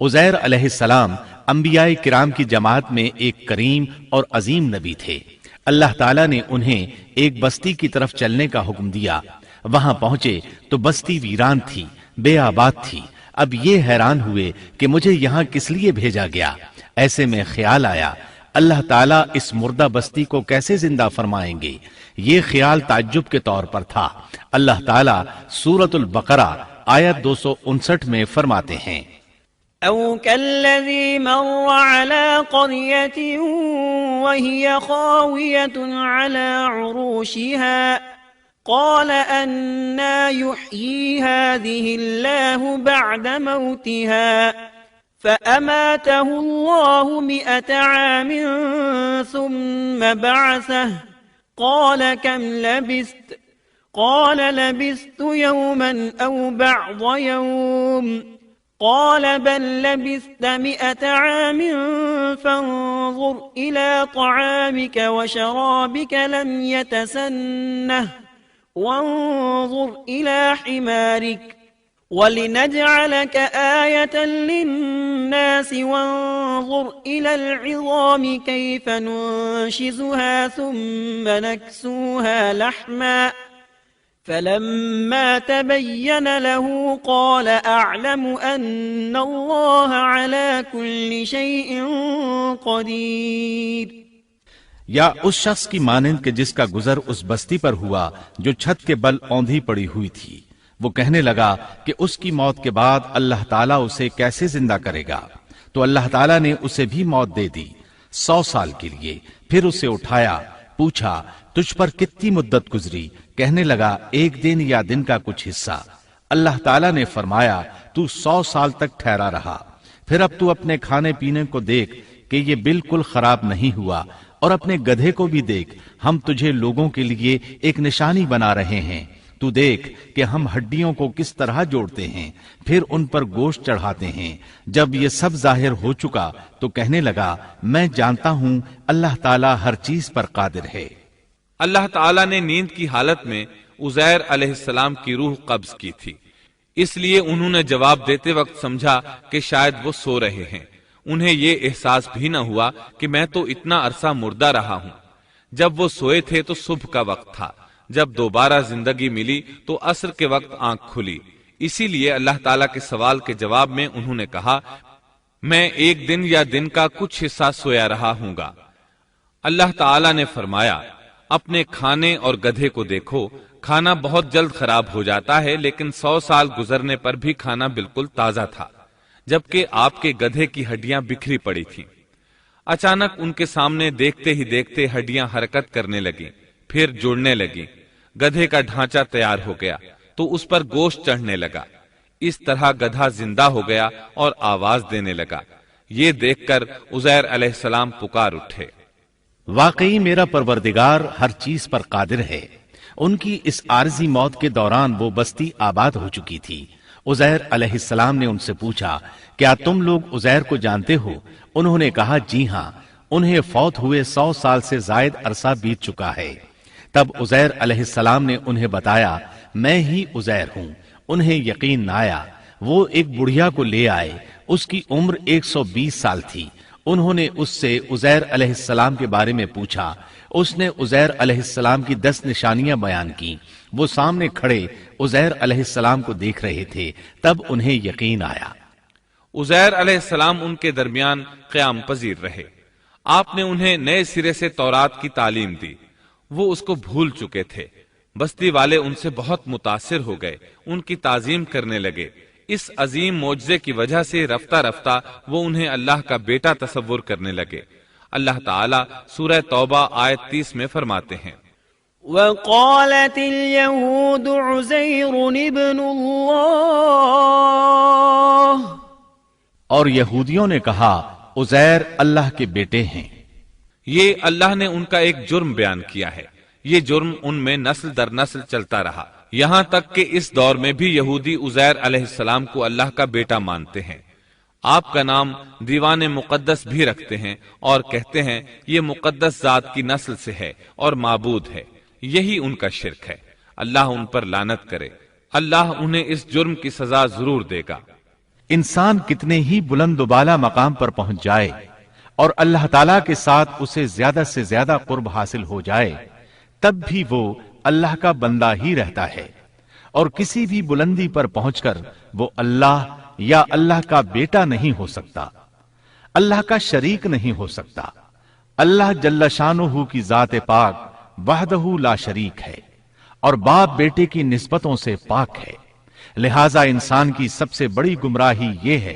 उज़ैर अलैहिस्सलाम अंबियाए किराम की जमात में एक करीम और अजीम नबी थे। अल्लाह ताला ने उन्हें एक बस्ती की तरफ चलने का हुक्म दिया। वहां पहुंचे तो बस्ती वीरान थी, बेआबाद थी। अब ये हैरान हुए कि मुझे यहाँ किस लिए भेजा गया। ऐसे में ख्याल आया अल्लाह ताला इस मुर्दा बस्ती को कैसे जिंदा फरमाएंगे। ये ख्याल ताज्जुब के तौर पर था। अल्लाह ताला सूरतुल बकरा आयत 259 में फरमाते हैं, أو كالذي مر على قرية وهي خاوية على عروشها قال أنى يحيي هذه الله بعد موتها فأماته الله 100 عام ثم بعثه قال كم لبثت قال لبثت يوما أو بعض يوم قال بل لبثت 100 عام فانظر إلى طعامك وشرابك لم يتسنه وانظر إلى حمارك ولنجعلك آية للناس وانظر إلى العظام كيف ننشزها ثم نكسوها لحما فلما تبين له قال أعلم أن الله على كل شيء قدير۔ या उस शख्स की मानंद के जिसका गुजर उस बस्ती पर हुआ जो छत के बल औंधी पड़ी हुई थी। वो कहने लगा कि उसकी मौत के बाद अल्लाह ताला उसे कैसे जिंदा करेगा। तो अल्लाह ताला ने उसे भी मौत दे दी 100 साल के लिए। फिर उसे उठाया, पूछा तुझ पर कितनी मुद्दत गुजरी। कहने लगा एक दिन या दिन का कुछ हिस्सा। अल्लाह ताला ने फरमाया तू 100 साल तक ठहरा रहा। फिर अब तू अपने खाने पीने को देख कि ये बिल्कुल खराब नहीं हुआ, और अपने गधे को भी देख, हम तुझे लोगों के लिए एक निशानी बना रहे हैं। तू देख कि हम हड्डियों को किस तरह जोड़ते हैं, फिर उन पर गोश्त चढ़ाते हैं। जब ये सब जाहिर हो चुका तो कहने लगा मैं जानता हूं अल्लाह ताला हर चीज पर कादिर है। अल्लाह ताला ने नींद की हालत में उज़ैर अलैहिस्सलाम की रूह कब्ज की थी, इसलिए उन्होंने जवाब देते वक्त समझा कि शायद वो सो रहे हैं। उन्हें ये एहसास भी न हुआ कि मैं तो इतना अरसा मुर्दा रहा हूं। जब वो सोए थे तो सुबह का वक्त था। जब दोबारा जिंदगी मिली तो असर के वक्त आंख खुली। इसीलिए अल्लाह ताला के सवाल के जवाब में उन्होंने कहा मैं एक दिन या दिन का कुछ हिस्सा सोया रहा हूंगा। अल्लाह ताला ने फरमाया अपने खाने और गधे को देखो, खाना बहुत जल्द खराब हो जाता है, लेकिन 100 साल गुजरने पर भी खाना बिल्कुल ताजा था, जबकि आपके गधे की हड्डियां बिखरी पड़ी थीं। अचानक उनके सामने देखते ही देखते हड्डियां हरकत करने लगी, फिर जुड़ने लगी। गधे का ढांचा तैयार हो गया तो उस पर गोश्त चढ़ने लगा। इस तरह गधा जिंदा हो गया और आवाज देने लगा। ये देखकर उज़ैर अलैहिस्सलाम पुकार उठे, वाकई मेरा परवरदिगार हर चीज पर कादिर है। उनकी इस आरजी मौत के दौरान वो बस्ती आबाद हो चुकी थी। उज़ैर अलैहिस्सलाम ने उनसे पूछा क्या तुम लोग उज़ैर को जानते हो? उन्होंने कहा जी हां, उन्हें फौत हुए 100 साल से जायद अरसा बीत चुका है। तब उज़ैर अलैहिस्सलाम ने उन्हें बताया मैं ही उज़ैर हूं। उन्हें यकीन न आया। वो एक बुढ़िया को ले आए, उसकी उम्र 120 साल थी। उन्होंने उससे उज़ैर अलैहिस्सलाम के बारे में पूछा। उसने उज़ैर अलैहिस्सलाम की 10 निशानियां बयान की। वो सामने खड़े उज़ैर अलैहिस्सलाम को देख रहे थे। तब उन्हें यकीन आया। उज़ैर अलैहिस्सलाम उनके दरमियान क़याम पजीर रहे। आपने उन्हें नए सिरे से तौरात की तालीम दी। वो उसको भूल चुके थे। बस्ती वाले उनसे बहुत मुतासिर हो गए, उनकी ताजीम करने लगे। इस अजीम मोजज़े की वजह से रफ्ता रफ्ता वो उन्हें अल्लाह का बेटा तसव्वुर करने लगे। अल्लाह ताला सूरह तौबा आयत 30 में फरमाते हैं وقالت اليهود عزير ابن الله، और यहूदियों ने कहा उज़ैर अल्लाह के बेटे हैं। ये अल्लाह ने उनका एक जुर्म बयान किया है। ये जुर्म उनमें नस्ल दर नस्ल चलता रहा, यहां तक कि इस दौर में भी यहूदी उज़ैर अलैहिस्सलाम को अल्लाह का बेटा मानते हैं। आपका नाम दीवाने मुकद्दस भी रखते हैं और कहते हैं ये मुकद्दस जात की नस्ल से है और माबूद है। यही उनका शिर्क है। अल्लाह उन पर लानत करे। अल्लाह उन्हें इस जुर्म की सजा जरूर देगा। इंसान कितने ही बुलंद बाला मकाम पर पहुंच जाए और अल्लाह ताला के साथ उसे ज्यादा से ज्यादा कुर्ब हासिल हो जाए, तब भी वो अल्लाह का बंदा ही रहता है और किसी भी बुलंदी पर पहुंचकर वो अल्लाह या अल्लाह का बेटा नहीं हो सकता, अल्लाह का शरीक नहीं हो सकता। अल्लाह जल्ल शानुहू की जात पाक वहदहू ला शरीक है और बाप बेटे की निस्बतों से पाक है। लिहाजा इंसान की सबसे बड़ी गुमराही ये है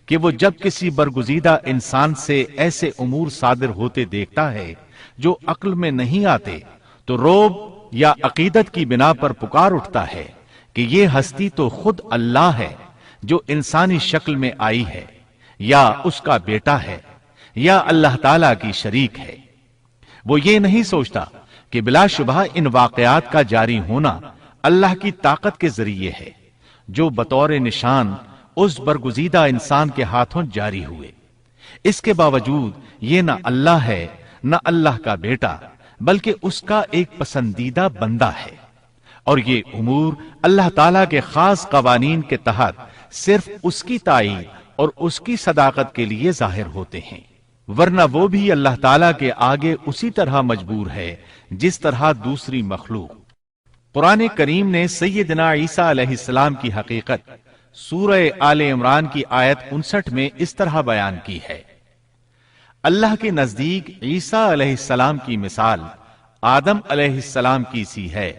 कि वो जब किसी बरगुजीदा इंसान से ऐसे उमूर सादिर होते देखता है जो अक्ल में नहीं आते, तो रोब या अकीदत की बिना पर पुकार उठता है कि ये हस्ती तो खुद अल्लाह है जो इंसानी शक्ल में आई है, या उसका बेटा है, या अल्लाह ताला की शरीक है। वो ये नहीं सोचता कि बिलाशुबह इन वाकयात का जारी होना अल्लाह की ताकत के जरिए है जो बतौर निशान उस बरगुजीदा इंसान के हाथों जारी हुए। इसके बावजूद ये न अल्लाह है न अल्लाह का बेटा, बल्कि उसका एक पसंदीदा बंदा है। और ये उमूर अल्लाह ताला के खास कवानीन के तहत सिर्फ उसकी ताईद और उसकी सदाकत के लिए जाहिर होते हैं, वरना वो भी अल्लाह ताला के आगे उसी तरह मजबूर है जिस तरह दूसरी मखलूक। कुरान करीम ने सैयदना ईसा अलैहिस्सलाम की हकीकत सूरह आले इमरान की आयत 59 में इस तरह बयान की है। अल्लाह के नजदीक ईसा अलैहिस्सलाम की मिसाल आदम अलैहिस्सलाम की सी है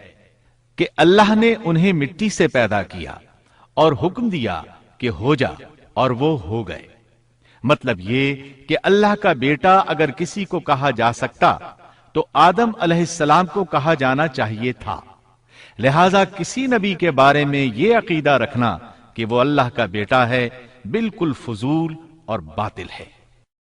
कि अल्लाह ने उन्हें मिट्टी से पैदा किया और हुक्म दिया कि हो जा, और वो हो गए। मतलब ये कि अल्लाह का बेटा अगर किसी को कहा जा सकता तो आदम अलैहिस्सलाम को कहा जाना चाहिए था। लिहाजा किसी नबी के बारे में ये अकीदा रखना कि वो अल्लाह का बेटा है बिल्कुल फजूल और बातिल है।